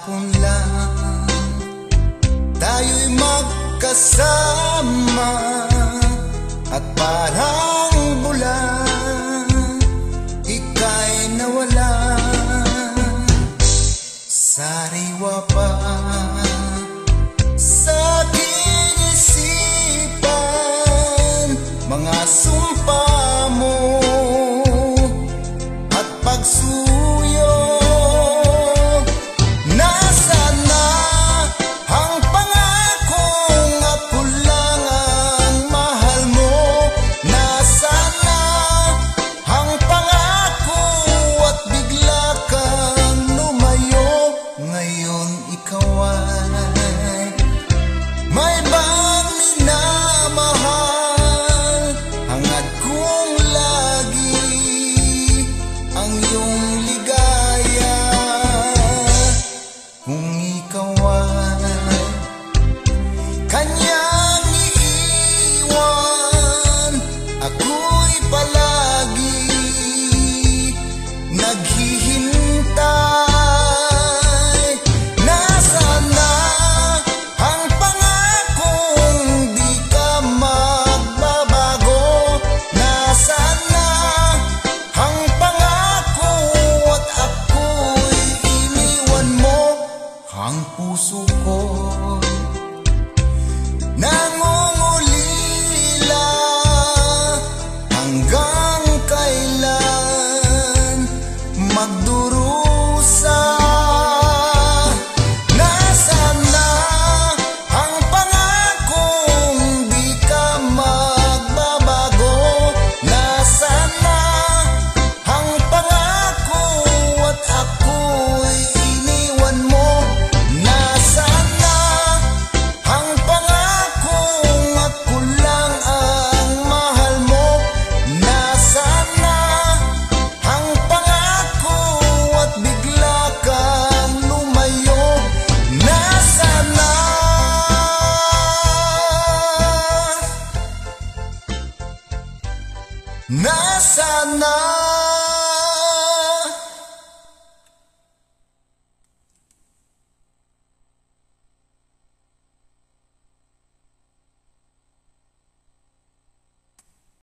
hapon lang tayo'y magkasama at parang bulan ika'y nawala. Sariwa pa sa aking isipan mga sumpa mo at pagsuyo. Nasaan na ang pangakong ako lang ang mahal mo? Nasaan na ang pangako at bigla kang lumayo? Ngayon ikaw ay may bang minamahal? Hangad kong lagi ang iyong ligaya. Kung ikaw ay kanyang iiwan, ako'y palagi naghihintay. Nasaan na ang pangakong di ka magbabago? Nasaan na ang pangako at ako'y iniwan mo? Ang puso ko'y nangungulila, hanggang kailan magdurusa? Nasaan na ang pangakong di ka magbabago? Nasaan na ang pangako at ako'y iniwan mo? Nasaan na ang pangakong ako lang ang mahal mo? Nasaan na ang pangako at bigla kang lumayo? Nasaan na? Nasaan na?